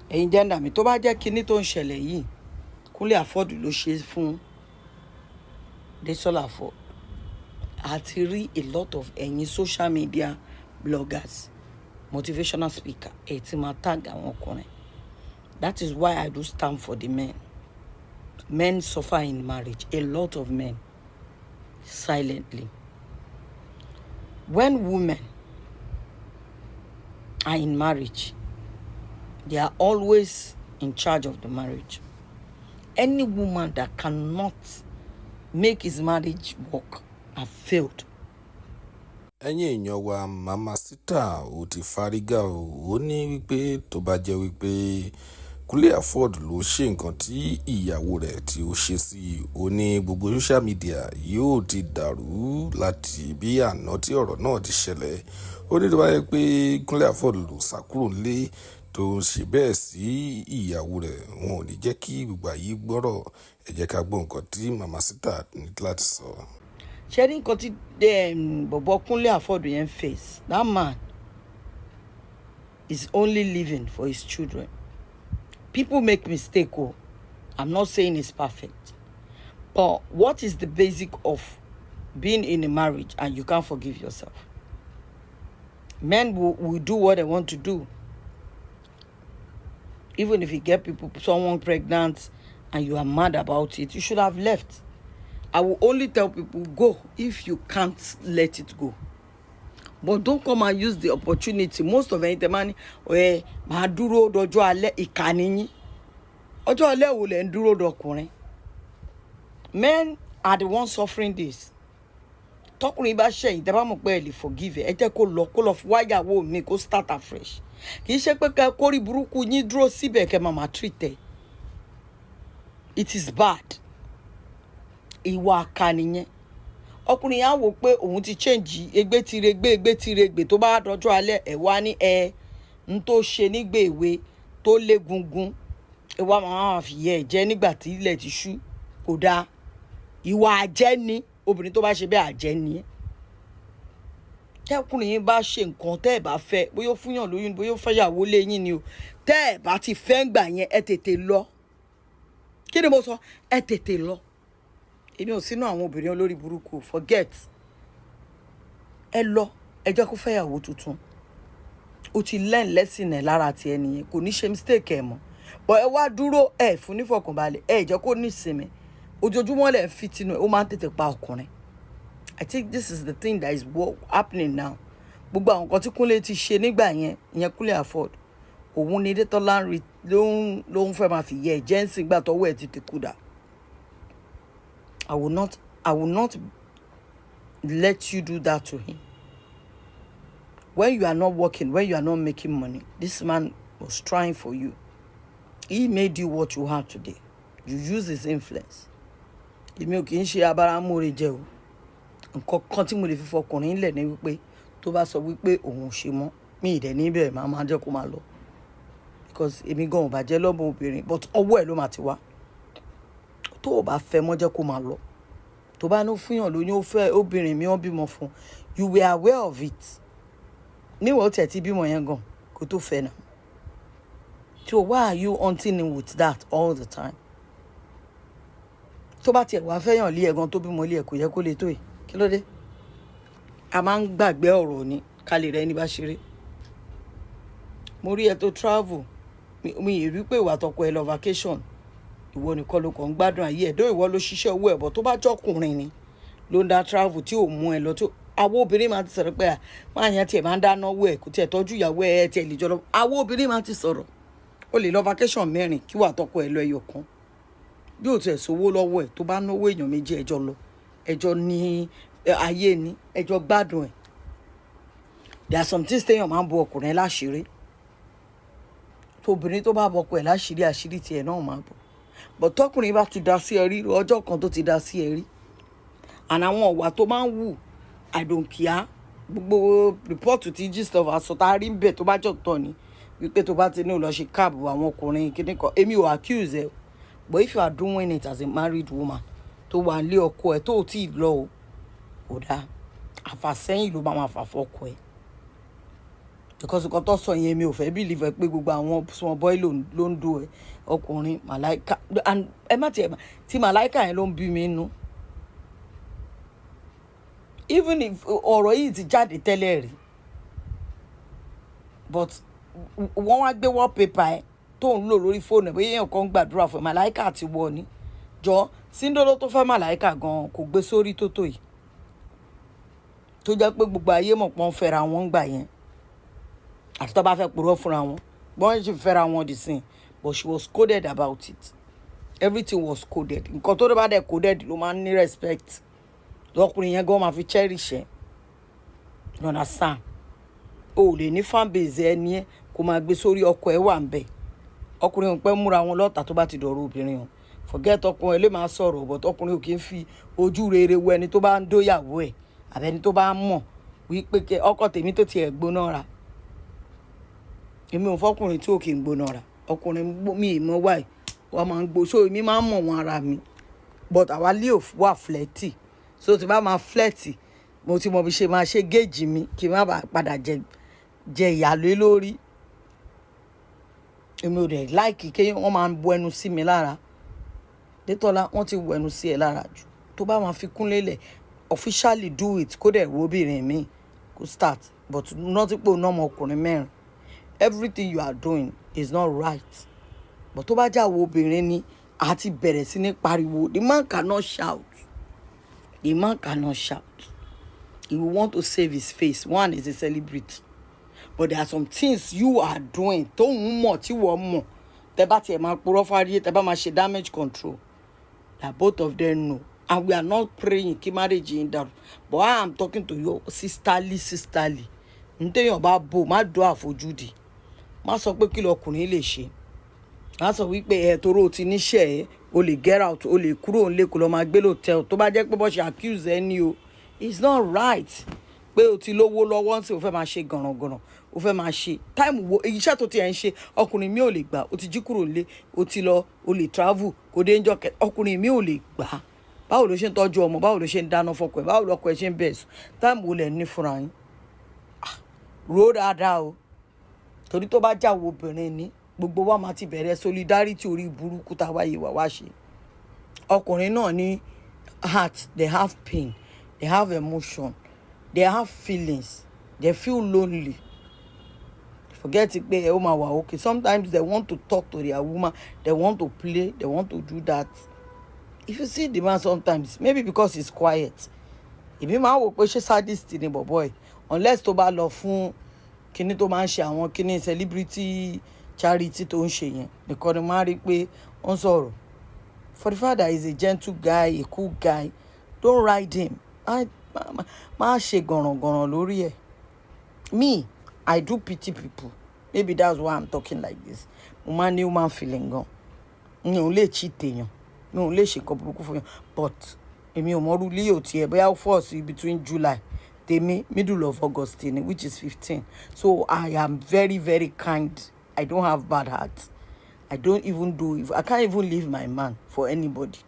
ẹ̀yin jẹ́ndà mi tó bá jẹ́ kinní tó ń ṣẹlẹ̀ yìí Kúnlé Afọ́d ló ṣe fún DESOLA Afọ́d àti rí a lot of ẹ̀yin social media bloggers motivational speaker ẹ̀ tí máa tag àwọn ọkùnrin. That is why I do stand for the men. Men suffer in marriage, a lot of men, silently. When women are in marriage, they are always in charge of the marriage. Any woman that cannot make his marriage work have failed. ẹ̀yin èèyàn wa MAMACITA ò ti fárígá o ó ní wípé tó bá jẹ́ wípé Kúnlé Afọ́d ló ṣe nǹkan tí ìyàwó rẹ̀ tí ó ṣe sí ó ní gbogbo social media yóò ti dàrú láti bí àná tí ọ̀rọ̀ náà ti ṣẹlẹ̀. Ó ní tó bá yẹ pé Kúnlé Afọ́d ló sá kúrò nílé tó ń ṣe bẹ́ẹ̀ sí ìyàwó rẹ̀ wọn ò ní jẹ́ kí gbogbo ayé gbọ́rọ̀. Ẹ jẹ́ ká gbọ́ nǹkan tí MAMACITA ní láti sọ. Ṣé ní nǹkan tí bọ̀bọ̀ Kúnlé Afọ́d yẹn face, that man is only living for his children. People make mistake. Oh, I'm not saying it's perfect, but what is the basic of being in a marriage and you can't forgive yourself? Men will do what they want to do, even if you get someone pregnant and you are mad about it. You should have left. I will only tell people, go if you can't let it go. But don't come and use the opportunity. Most of the money, máa dúró dọjọ́ alẹ́ ìkànnì yín. Ọjọ́ alẹ́ wo lẹ ń dúró dọkùnrin? Men are the ones suffering this. Tọkùnrin bá ṣẹ̀yìn tẹ́ bá mọ̀ pé ẹ lè forgive ẹ jẹ́ kó lọ wáyàwó mi kó start afresh. Kì í ṣe pé ká kórí burúkú yín dúró síbẹ̀ kẹ́ máa treat ẹ. It is bad. Ìwà àkànìyàn. Ọkùnrin yẹn á wò pé òun ti change ẹgbẹ́ tiregbe tó bá dọjọ́ alẹ́ ẹ̀ wá ní n tó ṣe nígbà èwe tó lé gungun ẹ wá máa fi yẹ ẹ̀jẹ̀ nígbà tí ilẹ̀ ti ṣú kò dáa. Ìwà àjẹ́ ni obìnrin tó bá ṣe bẹ́ẹ̀ àjẹ́ ni. Tẹ́kùnrin yẹn bá ṣe nǹkan tẹ́ ẹ̀ bá fẹ́ bóyá ó fúnyàn lóyún bóyá ó fẹ́yàwó lé yín ni o tẹ́ ẹ̀ bá ti fẹ́ ń gbà yẹn ẹ tètè lọ. Kí ni mo sọ? Ẹ tètè lọ. Èmi ò sínú àwọn obìnrin olórí burúkú, forget. Ẹ lọ ẹ jẹ́ kó fẹ́yàwó tuntun. O ti learn lesson ẹ̀ lára ti ẹnìyẹn kò ní ṣe mistake ẹ̀ mọ́. But ẹ wá dúró ẹ fún ní fọkànbalẹ̀ ẹ jẹ́ kó ní ìsinmi. Ojoojúmọ́ lẹ̀ ń fi tinú ẹ̀ ó máa ń tètè pa ọkùnrin. I think this is the thing that is happening now. Gbogbo àwọn nǹkan tí Kúnlé ti ṣe nígbà yẹn ìyẹn Kúnlé Afọ́d òun ni Detola ló ń fẹ́ máa fi yẹ ẹ̀jẹ̀ ń sìn gbà tọ́wọ́ ẹ̀ ti tẹ̀kú dà. I will not let you do that to him. When you are not working, when you are not making money, this man was trying for you. He made you what you have today. You use his influence. Èmi ò kì í ṣe abáramóore jẹ́ o. Nǹkan kan tí mo lè fi fọkùnrin lẹ̀ ní wípé tó bá sọ wípé òun ò ṣe mọ́ mi ìdẹ̀ níbẹ̀ máa jẹ́ kó máa lọ. Because èmi gan ò bàjẹ́ lọ́mọ obìnrin but ọwọ́ ẹ̀ ló máa ti wá. Tó o bá fẹ́ mọ́ jẹ́ kó máa lọ. Tó bá ní fúnyàn lóyún ó fẹ́ obìnrin mi wọ́n bímọ fún you were aware of it. Níwọ̀n ó tiẹ̀ ti bímọ yẹn gan kó tó fẹ́ náà. So why are you hunting him with that all the time? Tó bá tiẹ̀ wá fẹ́yàn lé ẹ̀gan tó bímọ lé ẹ̀ kò yẹ kó lè tó yìí. Kí ló dé? A máa ń gbàgbé ọ̀rọ̀ ni ká lè rẹ ní bá ṣeré. Mo rí ẹ tó travel mi rí pé ìwà tọkọ ẹ lọ vacation. Ìwọ nìkan ló kàn ń gbádùn ayé ẹ̀ dó ìwọ ló ṣiṣẹ́ owó ẹ̀ bọ̀ tó bá jọkùnrin ni ló ń dá travel tí ò mú ẹ lọ tó àwọn obìnrin máa ti sọ̀rọ̀ pé máa yẹn tiẹ̀ máa ń dáná owó ẹ̀ kò tiẹ̀ tọ́jú ìyàwó ẹ̀ tiẹ̀ lè jọ lọ àwọn obìnrin máa ti sọ̀rọ̀ ó lè lọ vacation mẹ́rin kí wà tọkọ ẹ lọ ẹyọ kan bí ò tiẹ̀ sówó lọ́wọ́ ẹ̀ tó bá náwó èèyàn méjì ẹjọ́ lọ ẹjọ́ ní ayé ni ẹjọ́ gbádùn ẹ̀. There are some things téèyàn máa ń bo ọkùnrin láṣìírí tóbìnrin tó bá bọkọ ẹ̀ láṣìírí àṣírí tiẹ̀ náà máa bọ̀. But tọkùnrin bá ti dá sí ẹ rí ọjọ́ kan tó ti dá sí ẹ rí and àwọn ọ̀wà tó máa ń wù I don't care gbogbo report ti gist of aṣọ tá a rí ń bẹ̀ tó bá jọ tán ni wípé tó bá ti ní lọ ṣe káàbù àwọn ọkùnrin kíní kan èmi ò accuse ẹ but if you are doing it as a married woman tó wà nílé ọkọ ẹ tó tí ì lọ o kò dáa àfàsẹ́yìn ló máa fà fọ́kọ ẹ because nǹkan tó sọ yẹn mi ò fẹ́ believe pé gbogbo àwọn small boy ló ń do ẹ ọkùnrin màláìka and ẹ má tiẹ̀ tí màláìka yẹn ló ń bí mi nú even if ọ̀rọ̀ yìí ti jáde tẹ́lẹ̀ rí but wọ́n wá gbé wallpaper ẹ̀ tó ń lò lórí fóònù ẹ̀ bóyá èèyàn kan gbàdúrà fún màláìka àti wọ ni jọ síndóró tó fẹ́ màláìka gan kò gbé sórí tó yìí tó jẹ́ pé gbogbo ayé mọ̀ pọ́n fẹ́ra wọn gbà yẹn àti tó bá fẹ́ purọ́ fúnra wọn bọ́n ṣe fẹ́ra wọn dì sí but she was coded about it everything was coded nǹkan tó bá dẹ̀ coded ló máa ń ní respect lọkùnrin yẹn gan máa fi cherish ẹ you understand o ò lè ní fan base ẹni ẹ kó máa gbé sórí ọkọ ẹ wà ń bẹ ọkùnrin ò pẹ́ múra wọn lọ́tà tó bá ti dọ̀rọ̀ obìnrin o forget ọkùnrin ẹ lè máa sọ̀rọ̀ but ọkùnrin ò kì í fi ojú rere wo ẹni tó bá ń dóyàwó ẹ àbẹni tó bá ń mọ̀ wípé ọkọ tèmi tó tiẹ̀ gbóná ra èmi ò fọkùnrin tí ò kì í gbóná ra ọkùnrin mi ì mọ wáì wọn máa ń gbó so èmi máa ń mọ̀ wọn ara mi but àwa lè wà flirty so tí bá máa flirty mo ti mọ bí ṣe máa ṣe géèjì mi kí n má bàa padà jẹ ìyàlé lórí èmi ò dẹ̀ láìkì kéyìn wọ́n máa ń bu ẹnu sí mi lára Dẹ́tọ́lá wọ́n ti bu ẹnu sí ẹ lára jù tó bá máa fi kúnlé lẹ̀ officially do it kó dẹ̀ wo obìnrin mi kó start but not pé òun náà mọ ọkùnrin mẹ́rin everything you are doing is not right but tó bá jáwọ́ obìnrin ni àti bẹ̀rẹ̀ sí ní pariwo the man cannot shout the man cannot shout he will want to save his face one is a celebrity but there are some things you are doing tóun mọ̀ tí wọ́n mọ̀ tẹ́ bá tiẹ̀ máa purọ́ fáríyé tẹ́ bá máa ṣe damage control that both of them know and we are not praying kí marriage yín dàrú but I am talking to you sisterly ntẹ́yàn bá bò má dó àfojúdi má sọ pé kí lọkùnrin lè ṣe má sọ wípé toró ti níṣẹ́ ẹ o lè get out o lè kúrò nílé kó lọ máa gbé lòtẹ́ẹ̀lì tó bá jẹ́ pé bọ́ ṣe accuse ẹ ní o it's not right pé o ti lówó lọ́wọ́ tí o fẹ́ máa ṣe gànràngànràn o fẹ́ máa ṣe táìmù wo iṣẹ́ tó ti ẹ̀ ń ṣe ọkùnrin mi ò lè gbà o ti jí kúrò nílé o ti lọ o lè travel kò dé ń jọ ọkùnrin mi ò lè gbà báwo ló ṣe ń tọ́jú ọmọ báwo ló ṣe ń dáná fọkọ ẹ báwo lọkọ ẹ ṣe ń bẹ̀ sùn táìmù wo lẹ̀ ní fúnra yín rò dáadáa o torí tó bá jáwọ́ obìnrin ní gbogbo wa máa ti bẹ̀rẹ̀ solidarity orí burúkú tá a wáyé wá ṣe ọkùnrin náà ní heart they have pain they have emotion they have feelings they feel lonely forget it pé ẹ ó máa wà okay sometimes they want to talk to their woman they want to play they want to do that if you see the man sometimes maybe because he's quiet èmi máa wò pé ṣé sadist ni bọ̀bọ̀ ẹ̀ unless tó bá lọ fún kíní tó máa ń ṣe àwọn kíní celebrity charity tó ń ṣe yẹn nìkan ni máa rí pé ó ń sọ̀rọ̀ for the fact that he's a gentle guy a cool guy don't ride him máa ṣe gànràngànràn lórí ẹ̀ me I do pity people maybe that's why I'm talking like this mo máa ní human feeling gan mi ò lè cheat èèyàn mi ò lè ṣe nǹkan burúkú fún yàn but èmi ò mọ̀rú líò tiẹ̀ bóyá ó force between July tèmi middle of August ni which is 15 so I am very very kind I don't have bad heart I don't even do if I can't even leave my man for anybody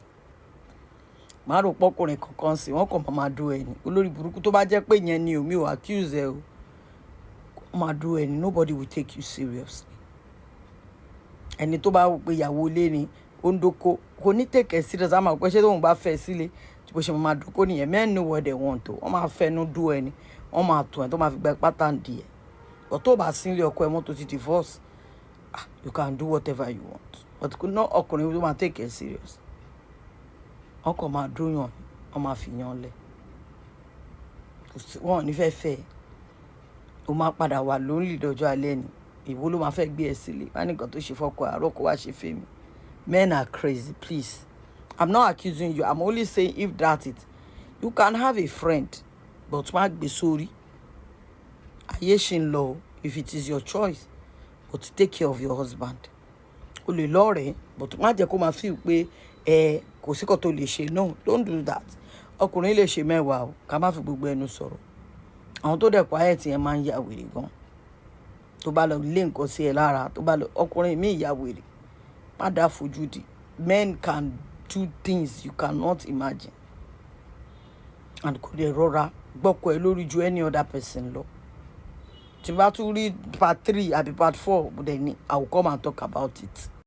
màá rò pọ́kùnrin kankan sí wọ́n kàn máa do ẹni olórí burúkú tó bá jẹ́ pé yẹn ni omi ò accuse ẹ o máa do ẹni nobody will take you seriously ẹni tó bá wò pé ìyàwó ilé ni ó ń dóko kò ní take ẹ serious àmọ́ pé ṣé tóun bá fẹ́ sílé bó ṣe máa dóko nìyẹn men know what they want o wọ́n máa fẹnu do ẹni wọ́n máa tó ẹ tó máa fi gba pátá ń di ẹ but tó bá sílé ọkọ ẹ mọ́ tó ti divorce you can do whatever you want but kò ná ọkùnrin tó máa take ẹ serious ọkọ máa dóyàn wọ́n máa fi yan lẹ̀ wọ́n ò ní fẹ́ fẹ́ o máa padà wà lonely dọjọ́ alẹ́ ni ìwọ ló máa fẹ́ gbé ẹ sílé wá nìkan tó ṣe fọ́kọ àárọ̀ kó wá ṣe fèmí men are crazy please I'm not accusing you I'm only saying if that's it you can have a friend but má gbé sórí ayé ṣì ń lọ if it is your choice but take care of your husband o lè lọ́rẹ̀ẹ́ but má jẹ́ kó máa feel pé kò sí kó tó lè ṣe no don't do that ọkùnrin lè ṣe mẹ́wàá o ká má fi gbogbo ẹnu sọ̀rọ̀ àwọn tó dẹ̀ quiet yẹn máa ń ya wèrè gan tó bá lọ lé nǹkan sí ẹ lára tó bá lọ ọkùnrin mi ìyá wèrè má dá fojú di men can do things you cannot imagine and kò lè rọra gbọ́kọ̀ ẹ lórí ju any other person lọ tí bá tún rí part 3 àbí part 4 then I will come and talk about it.